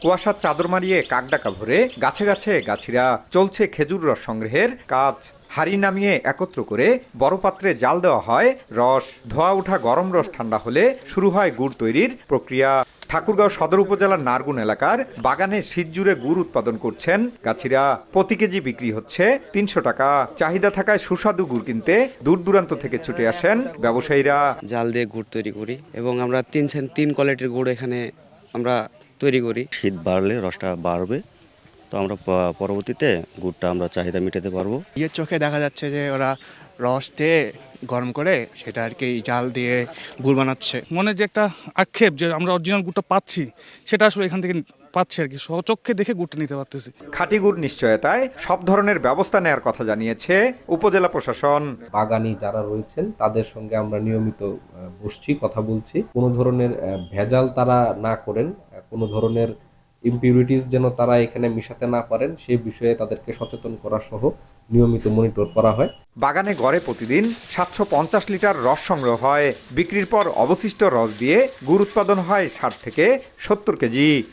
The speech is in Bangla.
কুয়াশার চাদর মারিয়ে কাকডাকা ভরে গাছে গাছে গাছিরা চলছে খেজুর রস সংগ্রহের কাজ। হাড়ি নামিয়ে একত্র করে বড় পাত্রে জাল দেওয়া হয় রস। ধোয়া ওঠা গরম রস ঠান্ডা হলে শুরু হয় গুড় তৈরির প্রক্রিয়া। ঠাকুরগাঁও সদর উপজেলার নারগুন এলাকার বাগানে শীত জুড়ে গুড় উৎপাদন করছেন গাছিরা। প্রতি কেজি বিক্রি হচ্ছে ৩০০ টাকা। চাহিদা থাকায় সুস্বাদু গুড় কিনতে দূর দূরান্ত থেকে ছুটে আসেন ব্যবসায়ীরা। জাল দিয়ে গুড় তৈরি করি এবং আমরা তিন কোয়ালিটির গুড় এখানে আমরা তৈরি করি। শীত বাড়লে রসটা বাড়বে, তো আমরা পরবর্তীতে গুড়টা আমরা চাহিদা মেটাতে পারবো। ইয়ের চোখে দেখা যাচ্ছে যে ওরা রস দিয়ে গরম করে সেটা আর কি জাল দিয়ে গুড় বানাচ্ছে। মনে যে একটা আক্ষেপ যে আমরা অরিজিনাল গুড়টা পাচ্ছি, সেটা আসলে এখান থেকে পাচ্ছি আর কি, স্বচক্ষে দেখে গুড়টা নিতে পারতেছি। খাঁটি গুড় নিশ্চয়তায় সব ধরনের ব্যবস্থা নেওয়ার কথা জানিয়েছে উপজেলা প্রশাসন। বাগানি যারা রয়েছেন তাদের সঙ্গে আমরা নিয়মিত বসছি, কথা বলছি। কোনো ধরনের ভেজাল তারা না করেন, কোনো ধরনের ইমপিউরিটিস যেন তারা এখানে মিশাতে না পারেন সেই বিষয়ে তাদেরকে সচেতন করা সহ নিয়মিত মনিটর করা হয়। বাগানে গড়ে প্রতিদিন 750 লিটার রস সংগ্রহ হয়। বিক্রির পর অবশিষ্ট রস দিয়ে গুড় উৎপাদন হয় 60 থেকে 70 কেজি।